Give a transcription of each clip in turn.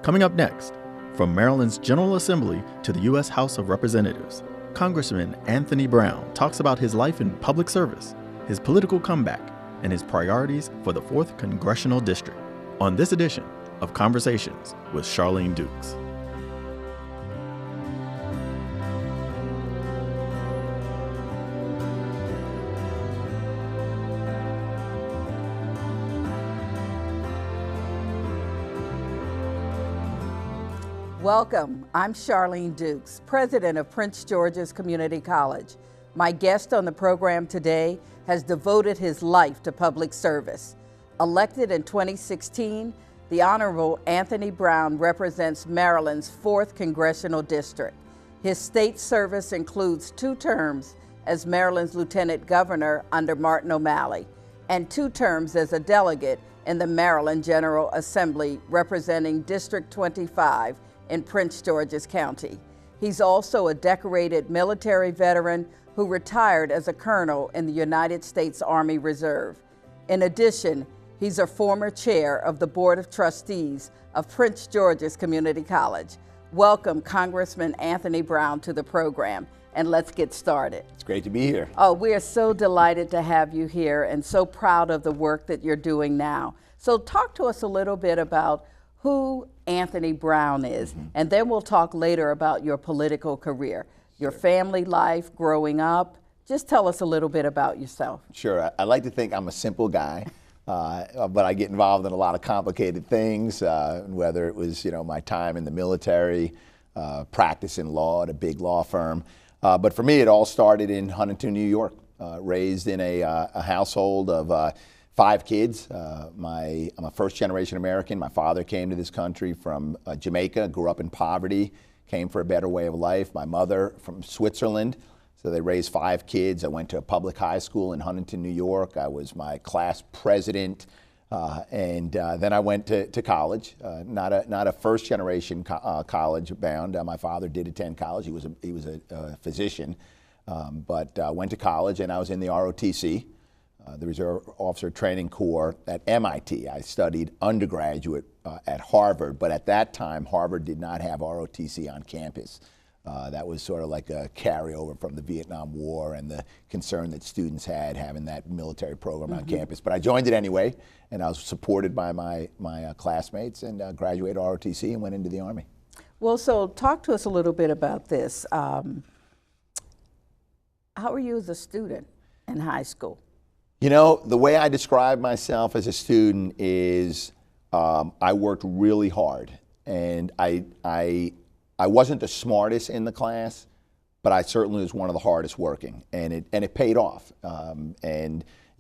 Coming up next, from Maryland's General Assembly to the U.S. House of Representatives, Congressman Anthony Brown talks about his life in public service, his political comeback, and his priorities for the 4th Congressional District on this edition of Conversations with Charlene Dukes. Welcome. I'm Charlene Dukes, president of Prince George's Community College. My guest on the program today has devoted his life to public service. Elected in 2016, the Honorable Anthony Brown represents Maryland's 4th Congressional District. His state service includes 2 terms as Maryland's Lieutenant Governor under Martin O'Malley and 2 terms as a delegate in the Maryland General Assembly representing District 25 in Prince George's County. He's also a decorated military veteran who retired as a colonel in the United States Army Reserve. In addition, he's a former chair of the Board of Trustees of Prince George's Community College. Welcome, Congressman Anthony Brown, to the program, and let's get started. It's great to be here. Oh, we are so delighted to have you here and so proud of the work that you're doing now. So talk to us a little bit about who Anthony Brown is, and then we'll talk later about your political career, your family life, growing up. Just tell us a little bit about yourself. Sure. I like to think I'm a simple guy, but I get involved in a lot of complicated things, whether it was, my time in the military, practicing law at a big law firm. But for me, it all started in Huntington, New York, raised in a household of 5 kids. I'm a first-generation American. My father came to this country from Jamaica, grew up in poverty, came for a better way of life. My mother from Switzerland. So they raised 5 kids. I went to a public high school in Huntington, New York. I was my class president. And then I went to college, not a first-generation college bound. My father did attend college. He was a physician, but went to college, and I was in the ROTC. The Reserve Officer Training Corps at MIT. I studied undergraduate at Harvard, but at that time, Harvard did not have ROTC on campus. That was sort of like a carryover from the Vietnam War and the concern that students had having that military program on campus. But I joined it anyway, and I was supported by my classmates, and graduated ROTC and went into the Army. Well, so talk to us a little bit about this. How were you as a student in high school? The way I describe myself as a student is I worked really hard, and I wasn't the smartest in the class, but I certainly was one of the hardest working, and it paid off.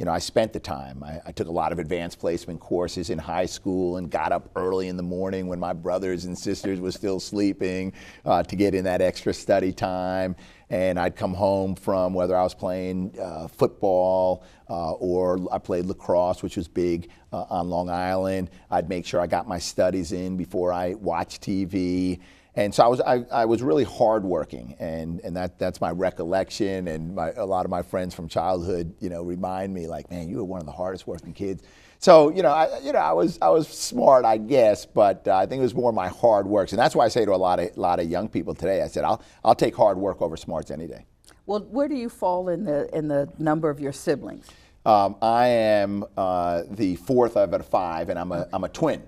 I spent the time. I took a lot of advanced placement courses in high school and got up early in the morning when my brothers and sisters were still sleeping to get in that extra study time. And I'd come home from whether I was playing football or I played lacrosse, which was big on Long Island. I'd make sure I got my studies in before I watched TV. And so I was really hardworking, and that's my recollection. And a lot of my friends from childhood, remind me like, man, you were one of the hardest working kids. So I was smart, I guess, but I think it was more my hard work. And that's why I say to a lot of young people today, I said I'll take hard work over smarts any day. Well, where do you fall in the number of your siblings? I am the 4th of 5, and I'm a twin.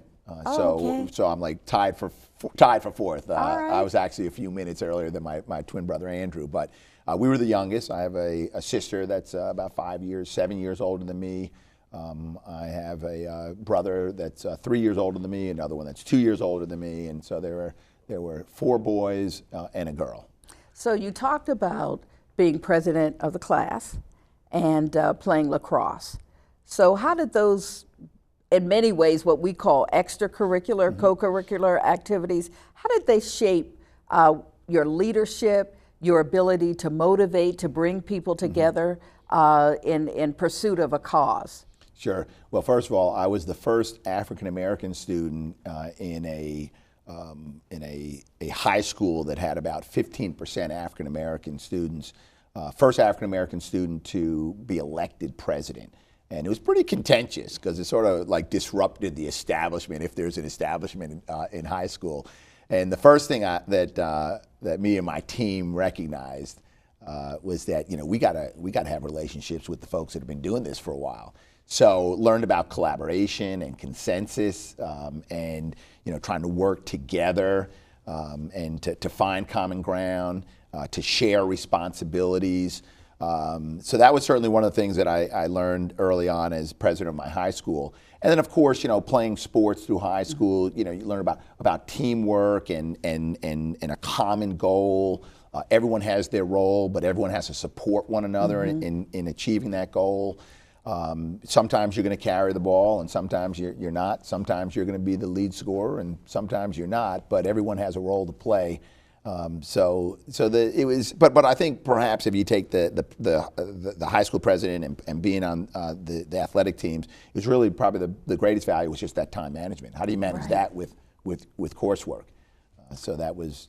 So I'm like tied for 4th. Right. I was actually a few minutes earlier than my twin brother Andrew, but we were the youngest. I have a sister that's about 7 years older than me. I have a brother that's 3 years older than me, another one that's 2 years older than me, and so there were 4 boys and a girl. So you talked about being president of the class and playing lacrosse. So how did those, in many ways, what we call extracurricular, co-curricular activities, how did they shape your leadership, your ability to motivate, to bring people together in pursuit of a cause? Sure. Well, first of all, I was the first African-American student in a high school that had about 15% African-American students, first African-American student to be elected president. And it was pretty contentious because it sort of like disrupted the establishment, if there's an establishment in high school. And the first thing that me and my team recognized was that we gotta have relationships with the folks that have been doing this for a while. So learned about collaboration and consensus, and trying to work together, and to find common ground, to share responsibilities. So that was certainly one of the things that I learned early on as president of my high school. And then, of course, playing sports through high school, you learn about teamwork and a common goal. Everyone has their role, but everyone has to support one another in achieving that goal. Sometimes you're going to carry the ball, and sometimes you're not. Sometimes you're going to be the lead scorer, and sometimes you're not. But everyone has a role to play. It was, but I think perhaps if you take the high school president and being on the athletic teams, it was really probably the greatest value was just that time management. How do you manage that with coursework? So that was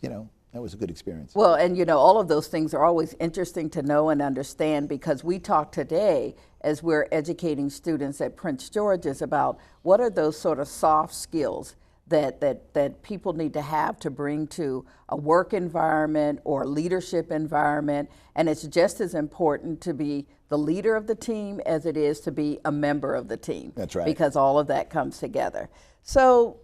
that was a good experience. Well, and all of those things are always interesting to know and understand, because we talk today as we're educating students at Prince George's about what are those sort of soft skills that people need to have to bring to a work environment or leadership environment. And it's just as important to be the leader of the team as it is to be a member of the team. That's right. Because all of that comes together. So,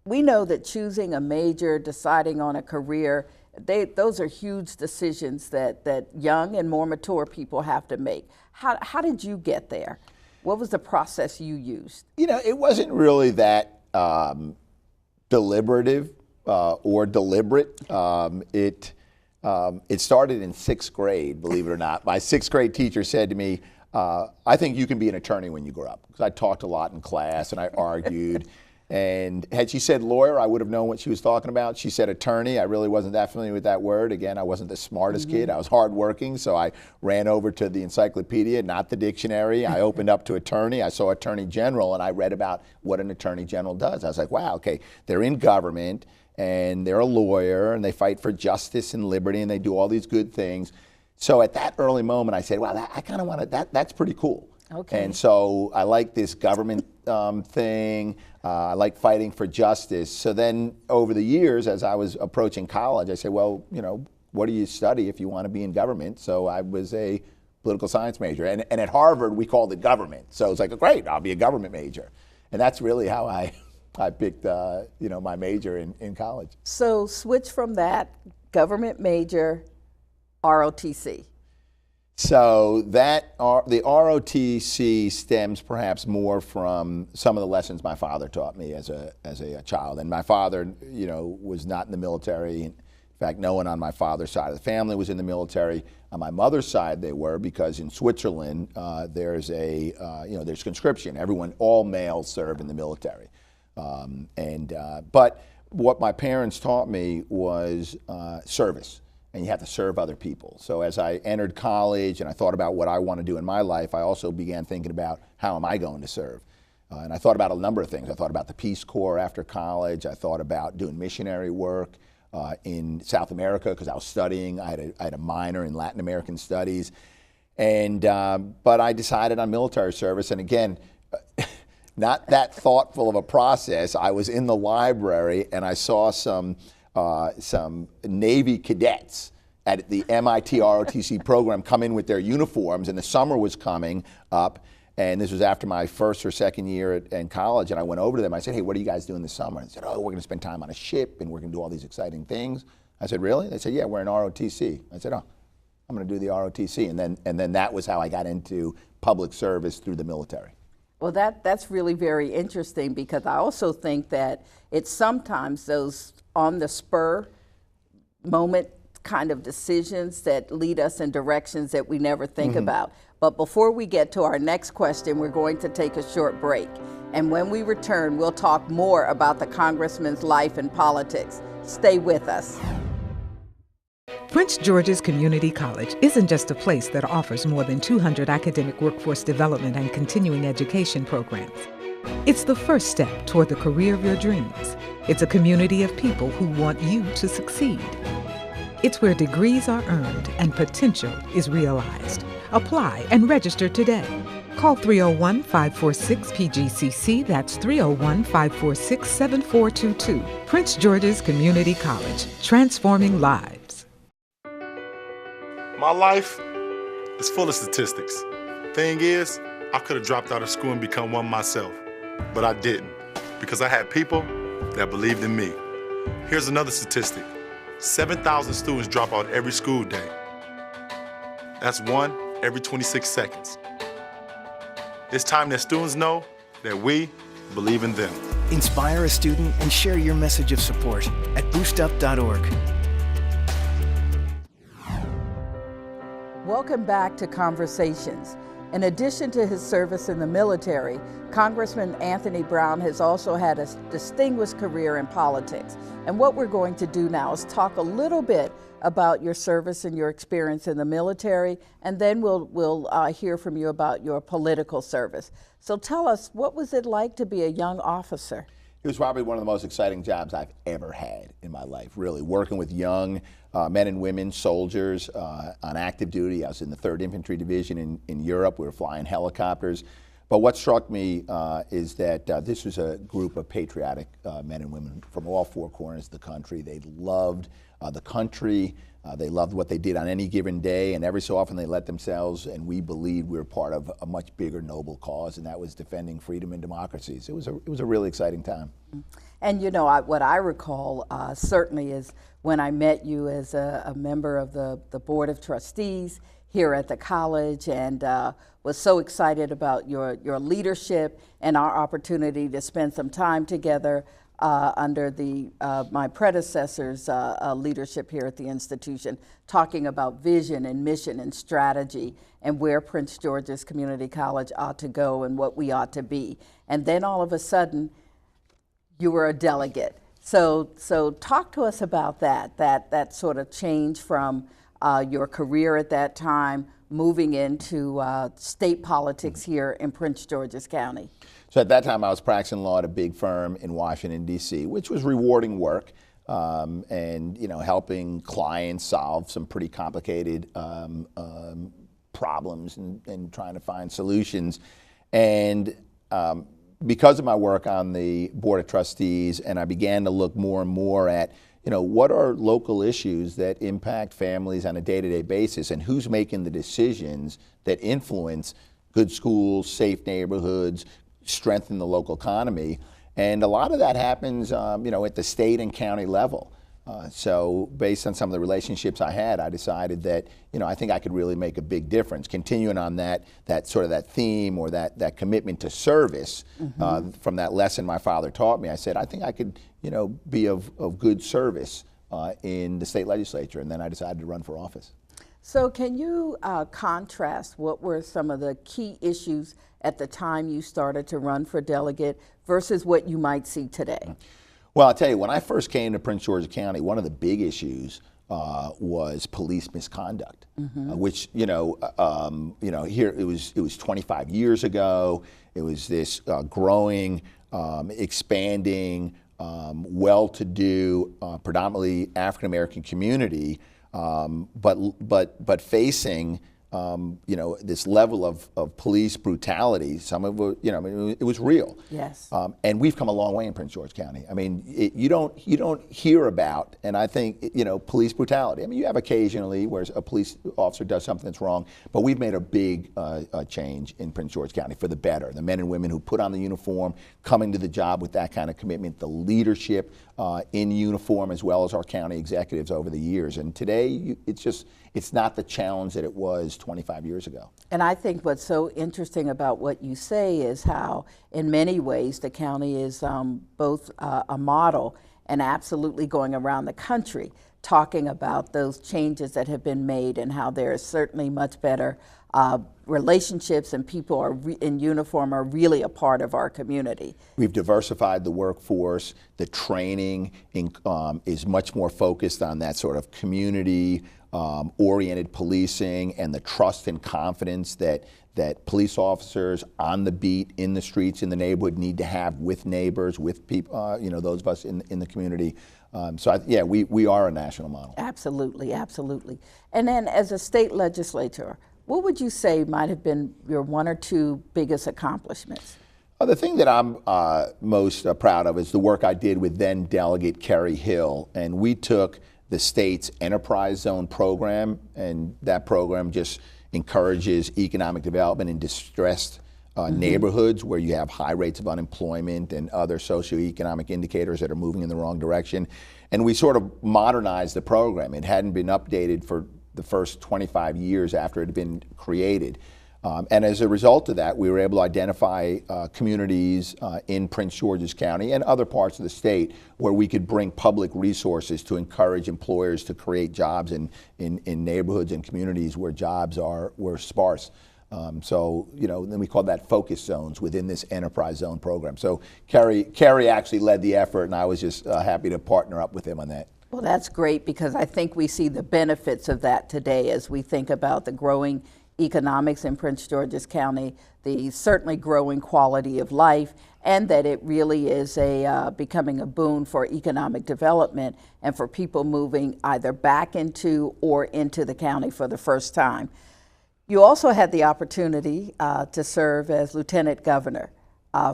we know that choosing a major, deciding on a career, those are huge decisions that young and more mature people have to make. How did you get there? What was the process you used? It wasn't really that deliberative or deliberate. It started in 6th grade, believe it or not. My 6th grade teacher said to me, I think you can be an attorney when you grow up. Because I talked a lot in class and I argued. And had she said lawyer, I would have known what she was talking about. She said attorney. I really wasn't that familiar with that word. Again, I wasn't the smartest kid. I was hardworking, so I ran over to the encyclopedia, not the dictionary. I opened up to attorney. I saw attorney general, and I read about what an attorney general does. I was like, wow, okay, they're in government, and they're a lawyer, and they fight for justice and liberty, and they do all these good things. So at that early moment, I said, wow, I kind of want to, that's pretty cool. Okay. And so I like this government thing. I like fighting for justice. So then over the years, as I was approaching college, I said, well, what do you study if you want to be in government? So I was a political science major. And at Harvard, we called it government. So it's like, great, I'll be a government major. And that's really how I picked my major in college. So switch from that government major, ROTC. So the ROTC stems perhaps more from some of the lessons my father taught me as a child. And my father, was not in the military. In fact, no one on my father's side of the family was in the military. On my mother's side, they were, because in Switzerland there's there's conscription. All males serve in the military. But what my parents taught me was service. And you have to serve other people. So as I entered college and I thought about what I want to do in my life, I also began thinking about how am I going to serve? And I thought about a number of things. I thought about the Peace Corps after college. I thought about doing missionary work in South America, because I was studying. I had a minor in Latin American studies. But I decided on military service. And again, not that thoughtful of a process. I was in the library and I saw some Navy cadets at the MIT ROTC program come in with their uniforms, and the summer was coming up, and this was after my first or second year in college, and I went over to them. I said, hey, what are you guys doing this summer? And they said, oh, we're going to spend time on a ship, and we're going to do all these exciting things. I said, really? They said, yeah, we're in ROTC. I said, oh, I'm going to do the ROTC, and then that was how I got into public service through the military. Well, that's really very interesting, because I also think that it's sometimes those on the spur moment kind of decisions that lead us in directions that we never think about. But before we get to our next question, we're going to take a short break. And when we return, we'll talk more about the Congressman's life and politics. Stay with us. Prince George's Community College isn't just a place that offers more than 200 academic workforce development and continuing education programs. It's the first step toward the career of your dreams. It's a community of people who want you to succeed. It's where degrees are earned and potential is realized. Apply and register today. Call 301-546-PGCC. That's 301-546-7422. Prince George's Community College, transforming lives. My life is full of statistics. Thing is, I could have dropped out of school and become one myself, but I didn't, because I had people that believed in me. Here's another statistic. 7,000 students drop out every school day. That's one every 26 seconds. It's time that students know that we believe in them. Inspire a student and share your message of support at boostup.org. Welcome back to Conversations. In addition to his service in the military, Congressman Anthony Brown has also had a distinguished career in politics. And what we're going to do now is talk a little bit about your service and your experience in the military, and then we'll hear from you about your political service. So tell us, what was it like to be a young officer? It was probably one of the most exciting jobs I've ever had in my life, really. Working with young men and women, soldiers on active duty. I was in the 3rd Infantry Division in Europe. We were flying helicopters. But what struck me is that this was a group of patriotic men and women from all 4 corners of the country. They loved the country. They loved what they did on any given day, and every so often they let themselves, and we believed we were part of a much bigger noble cause, and that was defending freedom and democracy. So it was a really exciting time. And you know, what I recall certainly is when I met you as a member of the Board of Trustees here at the college, and was so excited about your leadership and our opportunity to spend some time together under my predecessor's leadership here at the institution, talking about vision and mission and strategy and where Prince George's Community College ought to go and what we ought to be. And then all of a sudden, you were a delegate. So talk to us about that sort of change from your career at that time, moving into state politics here in Prince George's County. So at that time, I was practicing law at a big firm in Washington, D.C., which was rewarding work, and helping clients solve some pretty complicated problems and trying to find solutions. And because of my work on the Board of Trustees, and I began to look more and more at what are local issues that impact families on a day-to-day basis, and who's making the decisions that influence good schools, safe neighborhoods, strengthen the local economy. And a lot of that happens, at the state and county level. So based on some of the relationships I had, I decided that, I think I could really make a big difference. Continuing on that sort of that theme or that commitment to service, from that lesson my father taught me, I said, I think I could, be of good service in the state legislature. And then I decided to run for office. So can you contrast what were some of the key issues at the time you started to run for delegate versus what you might see today? Well, I'll tell you, when I first came to Prince George's County, one of the big issues was police misconduct, which here it was 25 years ago. It was this growing, expanding, well-to-do, predominantly African American community, but facing this level of police brutality. Some of it, it was real. Yes. And we've come a long way in Prince George County. I mean, you don't hear about, and I think, police brutality. I mean, you have occasionally where a police officer does something that's wrong, but we've made a big change in Prince George County for the better. The men and women who put on the uniform, coming to the job with that kind of commitment, the leadership in uniform, as well as our county executives over the years. And today, it's not the challenge that it was 25 years ago. And I think what's so interesting about what you say is how, in many ways, the county is both a model and absolutely going around the country talking about those changes that have been made and how there is certainly much better relationships, and people in uniform are really a part of our community. We've diversified the workforce. The training is much more focused on that sort of community oriented policing and the trust and confidence that police officers on the beat, in the streets, in the neighborhood need to have with neighbors, with people, those of us in the community. We are a national model. Absolutely, absolutely. And then as a state legislator, What would you say might have been your one or two biggest accomplishments? The thing that I'm most proud of is the work I did with then Delegate Kerry Hill, and we took the state's enterprise zone program, and that program just encourages economic development in distressed neighborhoods where you have high rates of unemployment and other socioeconomic indicators that are moving in the wrong direction. And we sort of modernized the program. It hadn't been updated for the first 25 years after it had been created. And as a result of that, we were able to identify communities in Prince George's County and other parts of the state where we could bring public resources to encourage employers to create jobs in neighborhoods and communities where jobs were sparse. So, then we call that focus zones within this enterprise zone program. So Kerry actually led the effort, and I was just happy to partner up with him on that. Well, that's great, because I think we see the benefits of that today as we think about the growing economics in Prince George's County, the certainly growing quality of life, and that it really is becoming a boon for economic development and for people moving either back into or into the county for the first time. You also had the opportunity to serve as Lieutenant Governor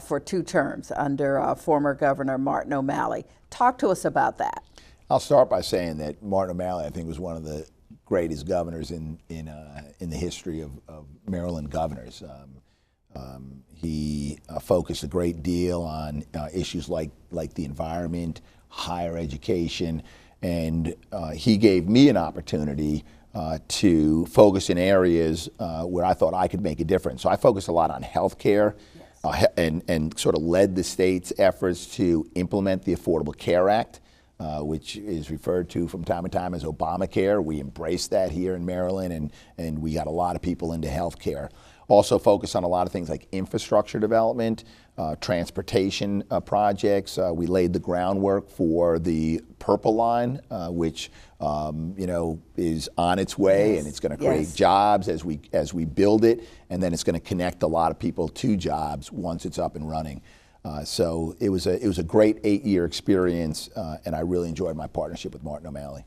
for 2 terms under former Governor Martin O'Malley. Talk to us about that. I'll start by saying that Martin O'Malley, I think, was one of the greatest governors in the history of Maryland governors. He focused a great deal on issues like the environment, higher education, and he gave me an opportunity to focus in areas where I thought I could make a difference. So I focused a lot on healthcare, and sort of led the state's efforts to implement the Affordable Care Act, which is referred to from time to time as Obamacare. We embraced that here in Maryland, and we got a lot of people into healthcare. Also focused on a lot of things like infrastructure development, transportation projects. We laid the groundwork for the Purple Line, which is on its way, and it's going to create jobs as we build it, and then it's going to connect a lot of people to jobs once it's up and running. So it was a great 8-year experience, and I really enjoyed my partnership with Martin O'Malley.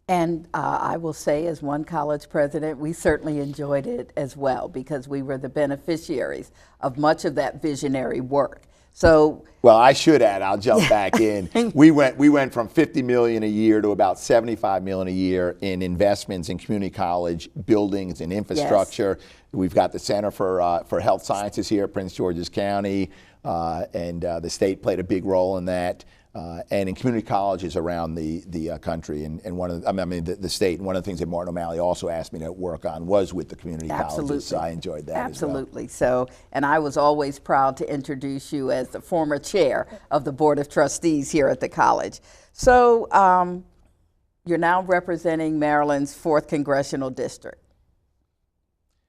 And I will say, as one college president, we certainly enjoyed it as well, because we were the beneficiaries of much of that visionary work. So, well, I should add, I'll jump back in. We went from $50 million a year to about $75 million a year in investments in community college buildings and infrastructure. We've got the Center for Health Sciences here at Prince George's County, and the state played a big role in that. And in community colleges around the country, and the state. And one of the things that Martin O'Malley also asked me to work on was with the community colleges. So I enjoyed that. Absolutely. As well. So, and I was always proud to introduce you as the former chair of the Board of Trustees here at the college. So you're now representing Maryland's 4th Congressional District.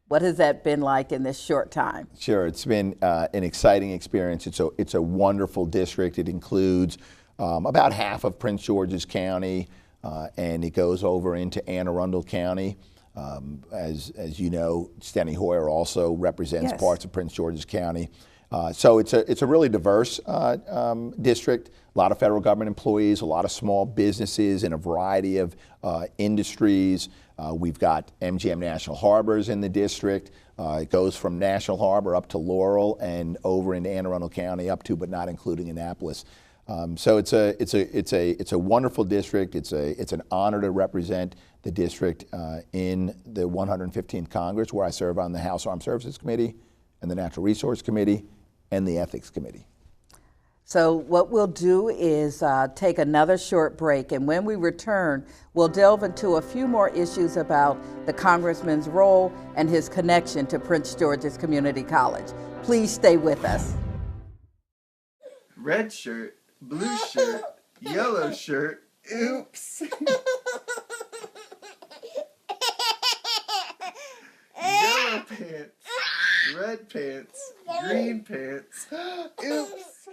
What has that been like in this short time? Sure, it's been an exciting experience. It's a wonderful district. It includes about half of Prince George's County, and it goes over into Anne Arundel County. As you know, Steny Hoyer also represents parts of Prince George's County. So it's a really diverse district. A lot of federal government employees, a lot of small businesses in a variety of industries. We've got MGM National Harbors in the district. It goes from National Harbor up to Laurel and over into Anne Arundel County up to, but not including Annapolis. So it's a wonderful district. It's an honor to represent the district in the 115th Congress, where I serve on the House Armed Services Committee and the Natural Resource Committee and the Ethics Committee. So what we'll do is take another short break, and when we return, we'll delve into a few more issues about the Congressman's role and his connection to Prince George's Community College. Please stay with us. Red shirt, blue shirt, yellow shirt, oops. Yellow pants, red pants, green pants, oops.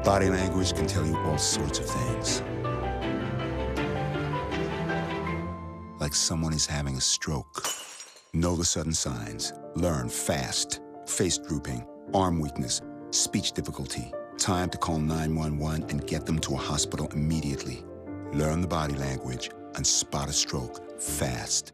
Body language can tell you all sorts of things. Like someone is having a stroke. Know the sudden signs. Learn fast. Face drooping, arm weakness, speech difficulty, time to call 911 and get them to a hospital immediately. Learn the body language and spot a stroke fast.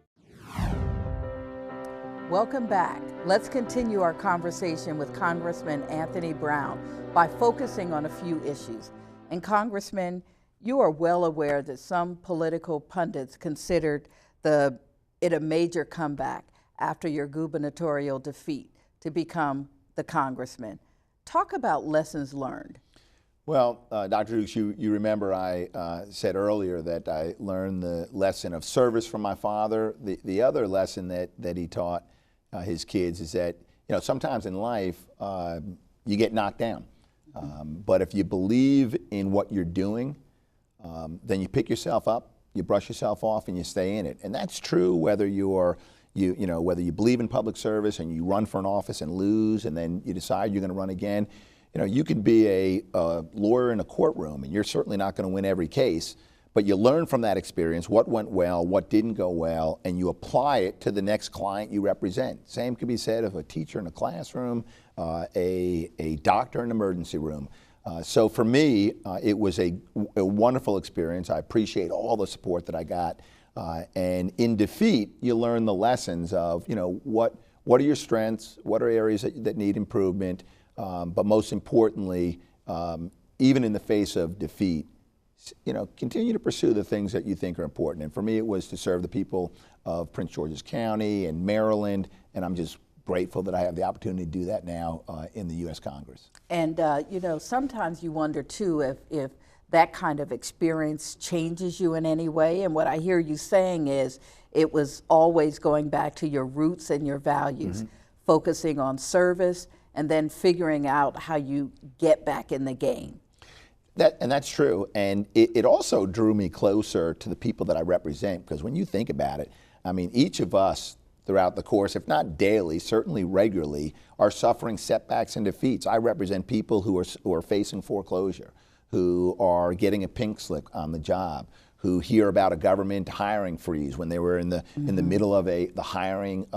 Welcome back. Let's continue our conversation with Congressman Anthony Brown by focusing on a few issues. And Congressman, you are well aware that some political pundits considered it a major comeback after your gubernatorial defeat to become the congressman. Talk about lessons learned. Well, Dr. Dukes, you remember I said earlier that I learned the lesson of service from my father. The other lesson that he taught his kids is that, sometimes in life you get knocked down. But if you believe in what you're doing, then you pick yourself up, you brush yourself off, and you stay in it. And that's true whether whether you believe in public service and you run for an office and lose, and then you decide you're going to run again. You could be a lawyer in a courtroom, and you're certainly not going to win every case, but you learn from that experience what went well, what didn't go well, and you apply it to the next client you represent. Same could be said of a teacher in a classroom, a doctor in an emergency room. So for me, it was a wonderful experience. I appreciate all the support that I got. And in defeat, you learn the lessons of, what are your strengths, what are areas that need improvement, but most importantly, even in the face of defeat, continue to pursue the things that you think are important. And for me, it was to serve the people of Prince George's County and Maryland, and I'm just grateful that I have the opportunity to do that now in the U.S. Congress. And, sometimes you wonder, too, if that kind of experience changes you in any way. And what I hear you saying is it was always going back to your roots and your values, focusing on service and then figuring out how you get back in the game. That's true, and it also drew me closer to the people that I represent, because when you think about it, I mean, each of us throughout the course, if not daily, certainly regularly, are suffering setbacks and defeats. I represent people who are facing foreclosure, who are getting a pink slip on the job, who hear about a government hiring freeze when they were in the middle of the hiring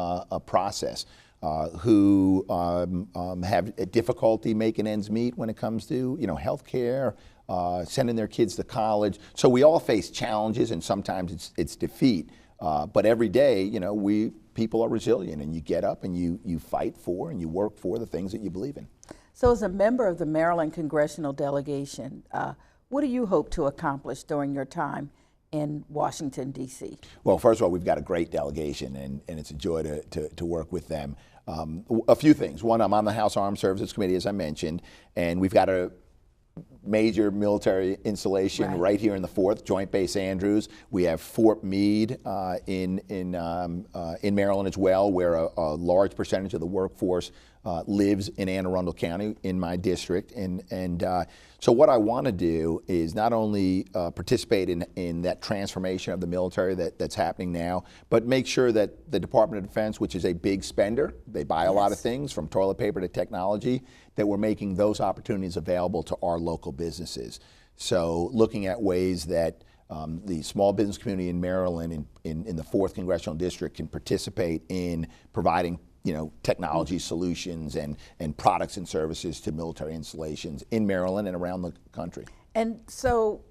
process. Who have difficulty making ends meet when it comes to health care, sending their kids to college. So we all face challenges, and sometimes it's defeat. But every day, people are resilient, and you get up and you fight for and you work for the things that you believe in. So as a member of the Maryland congressional delegation, what do you hope to accomplish during your time in Washington, D.C.? Well, first of all, we've got a great delegation, and it's a joy to work with them. A few things. One, I'm on the House Armed Services Committee, as I mentioned, and we've got a major military installation right here in the 4th, Joint Base Andrews. We have Fort Meade in Maryland as well, where a large percentage of the workforce lives in Anne Arundel County, in my district. And so what I want to do is not only participate in that transformation of the military that's happening now, but make sure that the Department of Defense, which is a big spender, they buy a lot of things from toilet paper to technology, that we're making those opportunities available to our local businesses. So looking at ways that the small business community in Maryland in the 4th Congressional District can participate in providing technology solutions and products and services to military installations in Maryland and around the country. And so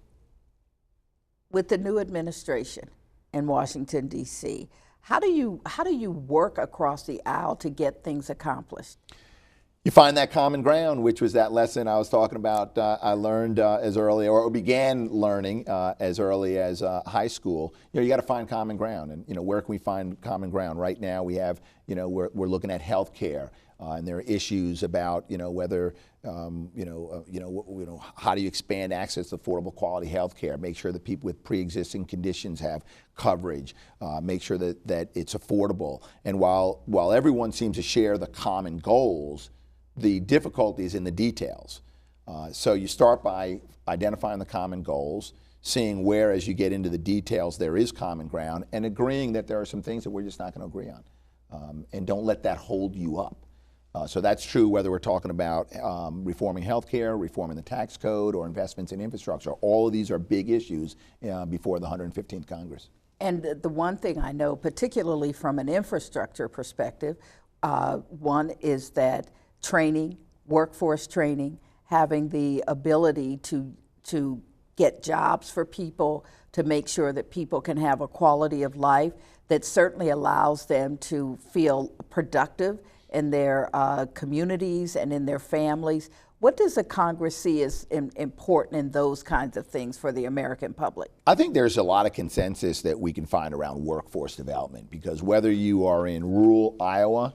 with the new administration in Washington, D.C., how do you work across the aisle to get things accomplished? You find that common ground, which was that lesson I was talking about. I learned as early, or began learning as early as high school. You got to find common ground, and where can we find common ground? Right now, we have, we're looking at health care, and there are issues about, whether, how do you expand access to affordable quality health care? Make sure that people with pre-existing conditions have coverage. Make sure that it's affordable. And while everyone seems to share the common goals, the difficulty is in the details. So you start by identifying the common goals, seeing where, as you get into the details, there is common ground, and agreeing that there are some things that we're just not going to agree on. And don't let that hold you up. So that's true whether we're talking about reforming healthcare, reforming the tax code, or investments in infrastructure. All of these are big issues before the 115th Congress. And the one thing I know, particularly from an infrastructure perspective, one is that training, workforce training, having the ability to get jobs for people, to make sure that people can have a quality of life that certainly allows them to feel productive in their communities and in their families. What does the Congress see as important in those kinds of things for the American public? I think there's a lot of consensus that we can find around workforce development, because whether you are in rural Iowa,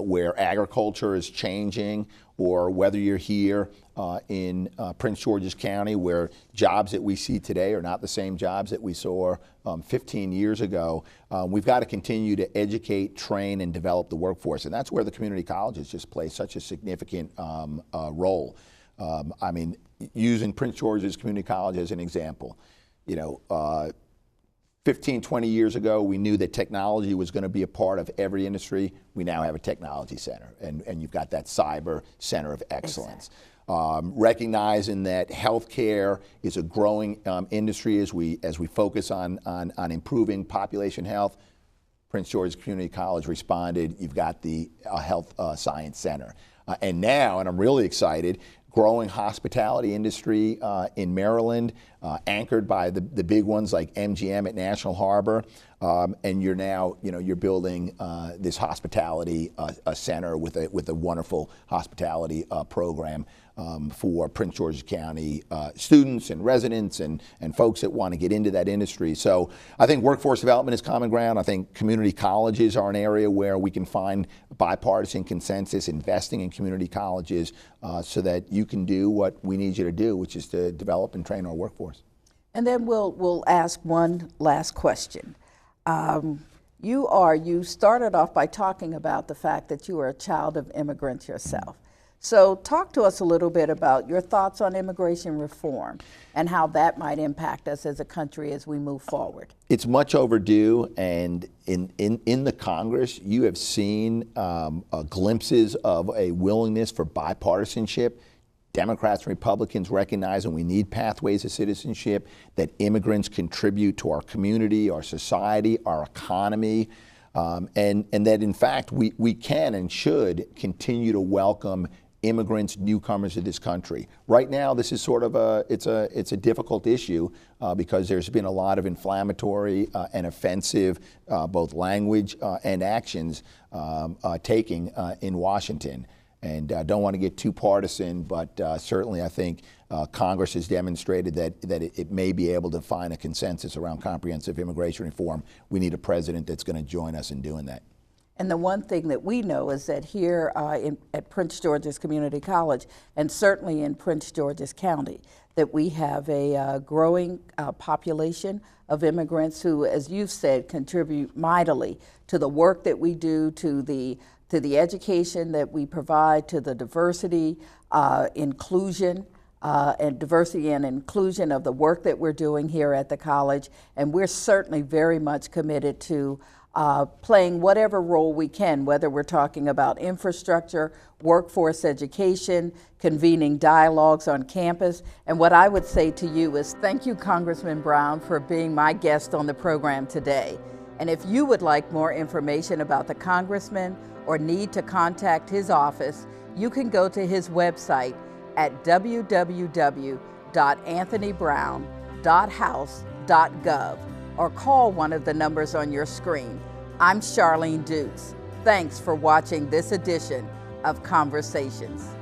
where agriculture is changing, or whether you're here in Prince George's County, where jobs that we see today are not the same jobs that we saw 15 years ago, we've got to continue to educate, train, and develop the workforce. And that's where the community colleges just play such a significant role. I mean, using Prince George's Community College as an example, 15, 20 years ago, we knew that technology was going to be a part of every industry. We now have a technology center, and you've got that cyber center of excellence. Recognizing that healthcare is a growing industry as we focus on improving population health, Prince George's Community College responded. You've got the Health Science Center. And now, and I'm really excited, growing hospitality industry in Maryland, anchored by the big ones like MGM at National Harbor, and you're now, you're building this hospitality center with a wonderful hospitality program for Prince George's County students and residents and folks that want to get into that industry. So I think workforce development is common ground. I think community colleges are an area where we can find bipartisan consensus, investing in community colleges so that you can do what we need you to do, which is to develop and train our workforce. And then we'll ask one last question. You started off by talking about the fact that you are a child of immigrants yourself. So talk to us a little bit about your thoughts on immigration reform and how that might impact us as a country as we move forward. It's much overdue, and in the Congress, you have seen glimpses of a willingness for bipartisanship. Democrats and Republicans recognizing we need pathways to citizenship, that immigrants contribute to our community, our society, our economy, and that in fact we can and should continue to welcome immigrants, newcomers to this country. Right now, this is sort of it's a difficult issue because there's been a lot of inflammatory and offensive both language and actions taking in Washington. And I don't want to get too partisan, but certainly I think Congress has demonstrated that it may be able to find a consensus around comprehensive immigration reform. We need a president that's going to join us in doing that. And the one thing that we know is that here at Prince George's Community College, and certainly in Prince George's County, that we have a growing population of immigrants who, as you've said, contribute mightily to the work that we do, to the education that we provide, to the diversity, inclusion, and diversity and inclusion of the work that we're doing here at the college. And we're certainly very much committed to playing whatever role we can, whether we're talking about infrastructure, workforce education, convening dialogues on campus. And what I would say to you is thank you, Congressman Brown, for being my guest on the program today. And if you would like more information about the Congressman or need to contact his office, you can go to his website at www.anthonybrown.house.gov or call one of the numbers on your screen. I'm Charlene Dukes. Thanks for watching this edition of Conversations.